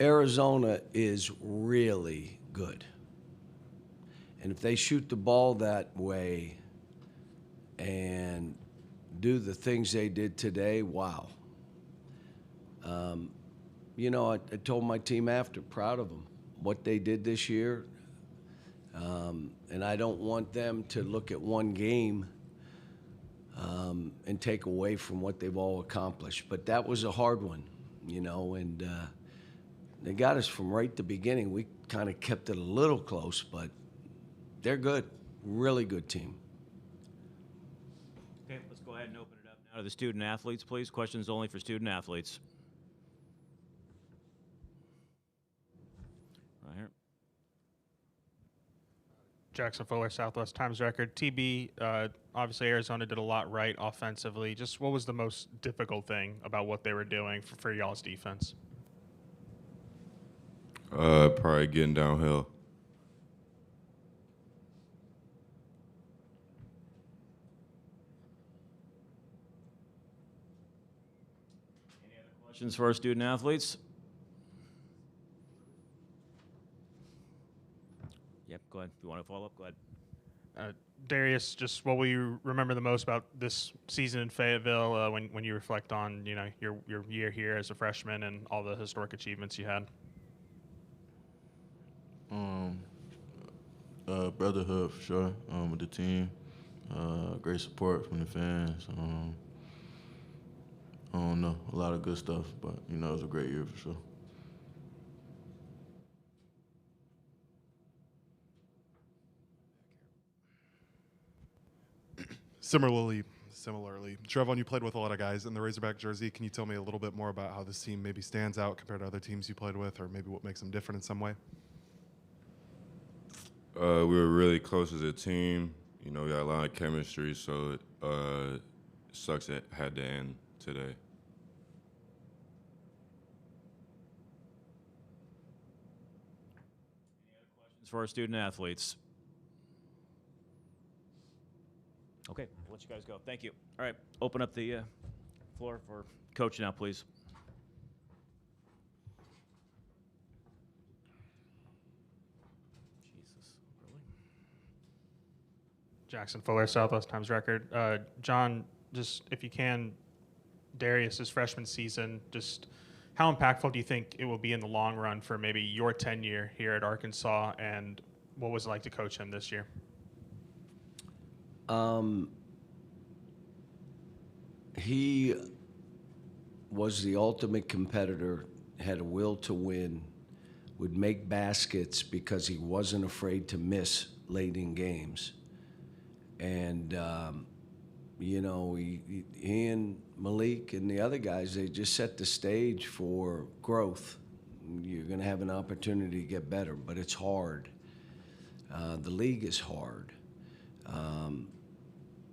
Arizona is really good. And if they shoot the ball that way and do the things they did today, wow. I told my team after, proud of them, what they did this year. And I don't want them to look at one game and take away from what they've all accomplished. But that was a hard one, and they got us from right at the beginning. We kind of kept it a little close, but they're good, really good team. Okay, let's go ahead and open it up now to the student athletes, please. Questions only for student athletes. Right here. Jackson Fuller, Southwest Times Record. TB, obviously Arizona did a lot right offensively. Just what was the most difficult thing about what they were doing for y'all's defense? Probably getting downhill. Any other questions for our student athletes? Yep, go ahead. If you want to follow up, go ahead. Darius, just what will you remember the most about this season in Fayetteville when you reflect on your year here as a freshman and all the historic achievements you had? Brotherhood for sure with the team. Great support from the fans. I don't know, a lot of good stuff, but it was a great year for sure. Similarly, Trevon, you played with a lot of guys in the Razorback jersey. Can you tell me a little bit more about how this team maybe stands out compared to other teams you played with, or maybe what makes them different in some way? We were really close as a team. We got a lot of chemistry, so it sucks it had to end today. Any other questions for our student athletes? Okay, I'll let you guys go. Thank you. All right, open up the floor for coach now, please. Jesus, really? Jackson Fuller, Southwest Times Record. John, just if you can, Darius' freshman season, just how impactful do you think it will be in the long run for maybe your tenure here at Arkansas, and what was it like to coach him this year? He was the ultimate competitor, had a will to win, would make baskets because he wasn't afraid to miss late in games. And, he and Malik and the other guys, they just set the stage for growth. You're going to have an opportunity to get better, but it's hard. The league is hard.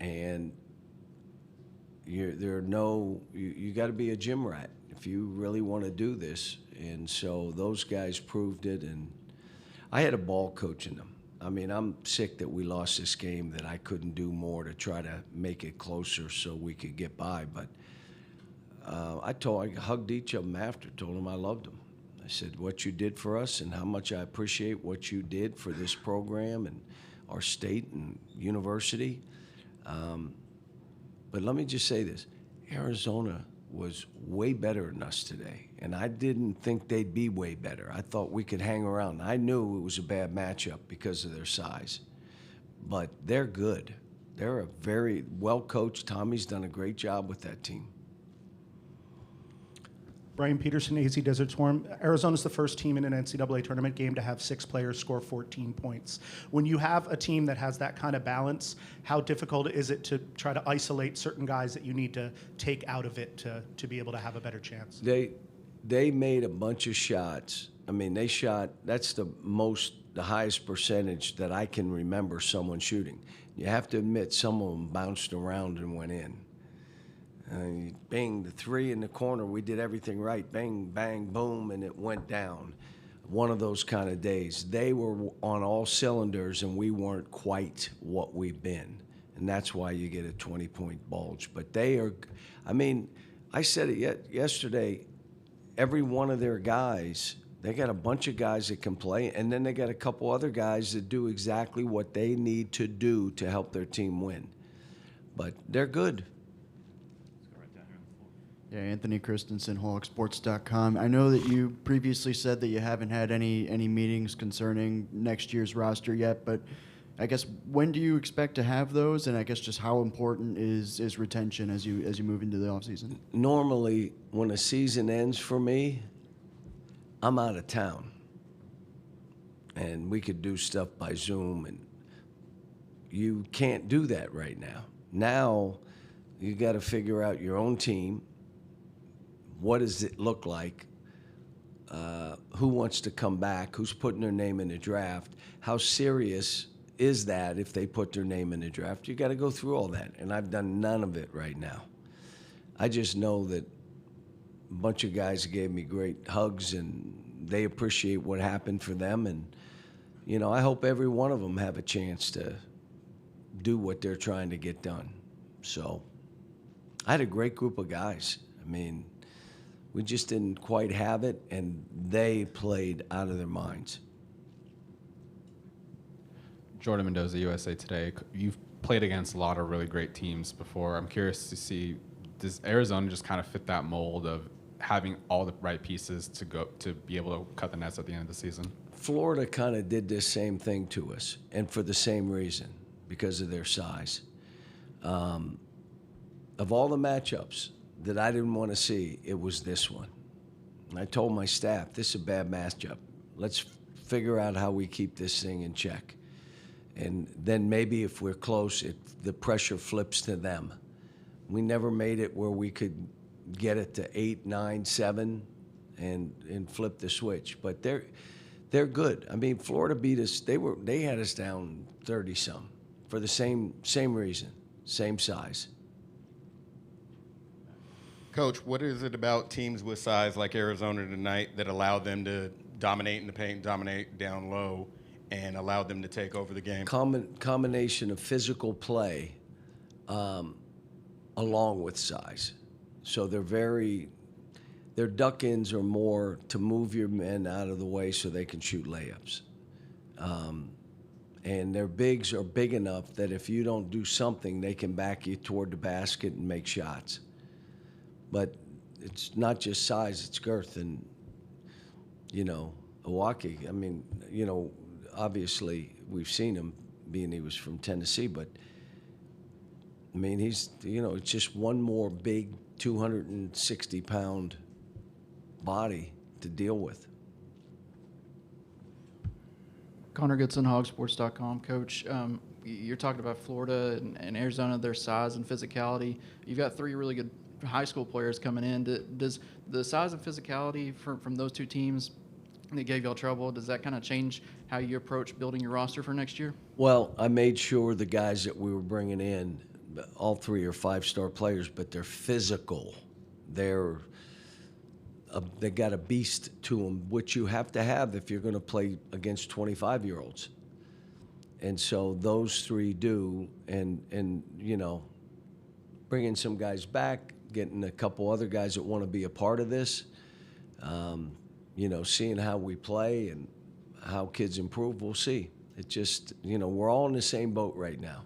And you got to be a gym rat if you really want to do this. And so those guys proved it, and I had a ball coaching them. I mean, I'm sick that we lost this game, that I couldn't do more to try to make it closer so we could get by. But I hugged each of them after, told them I loved them. I said, what you did for us and how much I appreciate what you did for this program and our state and university. But let me just say this. Arizona was way better than us today, and I didn't think they'd be way better. I thought we could hang around. I knew it was a bad matchup because of their size, but they're good. They're a very well-coached. Tommy's done a great job with that team. Brian Peterson, AZ Desert Storm. Arizona's the first team in an NCAA tournament game to have 6 players score 14 points. When you have a team that has that kind of balance, how difficult is it to try to isolate certain guys that you need to take out of it to be able to have a better chance? They made a bunch of shots. I mean, they shot, that's the highest percentage that I can remember someone shooting. You have to admit some of them bounced around and went in. Bang, the 3 in the corner, we did everything right. Bang, bang, boom, and it went down. One of those kind of days. They were on all cylinders, and we weren't quite what we've been. And that's why you get a 20-point bulge. But they are, I mean, I said it yesterday, every one of their guys They got a bunch of guys that can play, and then they got a couple other guys that do exactly what they need to do to help their team win. But they're good. Yeah, Anthony Christensen, HawkSports.com. I know that you previously said that you haven't had any meetings concerning next year's roster yet, but I guess when do you expect to have those? And I guess just how important is retention as you move into the offseason? Normally, when a season ends for me, I'm out of town. And we could do stuff by Zoom, and you can't do that right now. Now, you got to figure out your own team. What does it look like? Who wants to come back? Who's putting their name in the draft? How serious is that if they put their name in the draft? You got to go through all that, and I've done none of it right now. I just know that a bunch of guys gave me great hugs, and they appreciate what happened for them. And, you know, I hope every one of them have a chance to do what they're trying to get done. So I had a great group of guys. I mean, we just didn't quite have it, and they played out of their minds. Jordan Mendoza, USA Today. You've played against a lot of really great teams before. I'm curious to see, does Arizona just kind of fit that mold of having all the right pieces to be able to cut the nets at the end of the season? Florida kind of did this same thing to us, and for the same reason, because of their size. Of all the matchups that I didn't want to see, it was this one. And I told my staff, this is a bad matchup. Let's figure out how we keep this thing in check. And then maybe if we're close, the pressure flips to them. We never made it where we could get it to 8, 9, 7 and flip the switch. But they're good. I mean, Florida beat us. They had us down 30-some for the same reason, same size. Coach, what is it about teams with size like Arizona tonight that allow them to dominate in the paint, dominate down low, and allow them to take over the game? Combination of physical play along with size. So their duck-ins are more to move your men out of the way so they can shoot layups. And their bigs are big enough that if you don't do something, they can back you toward the basket and make shots. But it's not just size, it's girth. And, you know, Iwaki, I mean, you know, obviously we've seen him being he was from Tennessee, but, I mean, he's, you know, it's just one more big 260-pound body to deal with. Connor Goodson, HogSports.com. Coach, you're talking about Florida and Arizona, their size and physicality. You've got 3 really good high school players coming in. Does the size and physicality from those 2 teams that gave y'all trouble, does that kind of change how you approach building your roster for next year? Well, I made sure the guys that we were bringing in, all 3 are 5-star players, but they're physical. They got a beast to them, which you have to have if you're going to play against 25-year-olds. And so those 3 do, and you know, bringing some guys back, getting a couple other guys that want to be a part of this, you know, seeing how we play and how kids improve, we'll see. It just, you know, we're all in the same boat right now.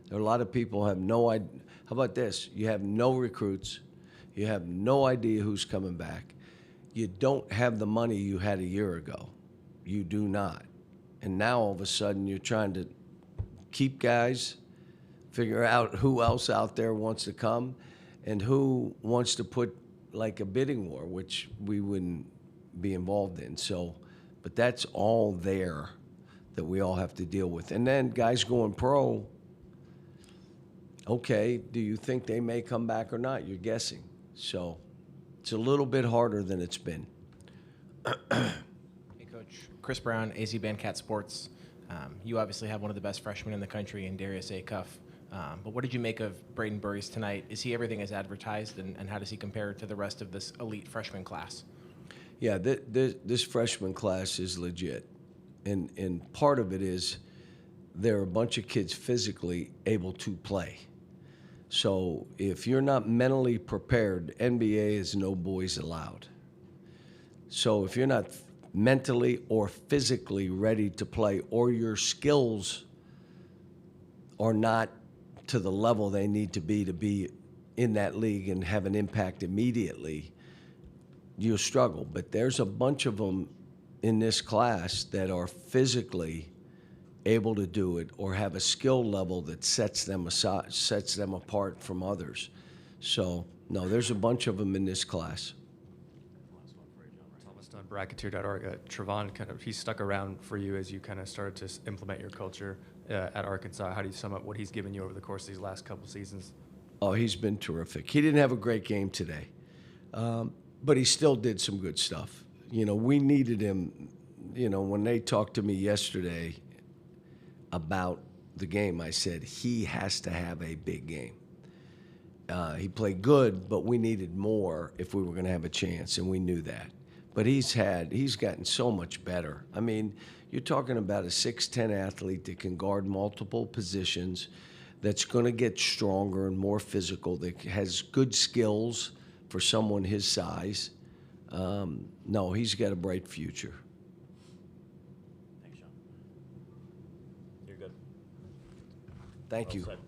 There are a lot of people who have no idea. How about this? You have no recruits. You have no idea who's coming back. You don't have the money you had a year ago. You do not. And now all of a sudden you're trying to keep guys, figure out who else out there wants to come and who wants to put like a bidding war, which we wouldn't be involved in. So, but that's all there that we all have to deal with. And then guys going pro, okay, do you think they may come back or not? You're guessing. So it's a little bit harder than it's been. Hey, Coach. Chris Brown, AZ Bandcat Sports. You obviously have one of the best freshmen in the country in Darius Acuff. But what did you make of Braden Burries tonight? Is he everything as advertised, and how does he compare to the rest of this elite freshman class? Yeah, this freshman class is legit. And part of it is there are a bunch of kids physically able to play. So if you're not mentally prepared, NBA is no boys allowed. So if you're not mentally or physically ready to play, or your skills are not to the level they need to be in that league and have an impact immediately, you'll struggle. But there's a bunch of them in this class that are physically able to do it or have a skill level that sets them apart from others. So, no, there's a bunch of them in this class. Thomas Dunn, bracketeer.org. Trevon, he stuck around for you as you kind of started to implement your culture at Arkansas. How do you sum up what he's given you over the course of these last couple seasons? Oh, he's been terrific. He didn't have a great game today, but he still did some good stuff. We needed him. When they talked to me yesterday about the game, I said he has to have a big game. He played good, but we needed more if we were going to have a chance, and we knew that. But he's gotten so much better. I mean, you're talking about a 6'10" athlete that can guard multiple positions, that's going to get stronger and more physical, that has good skills for someone his size. No, he's got a bright future. Thanks, Sean. You're good. Thank you. Well said.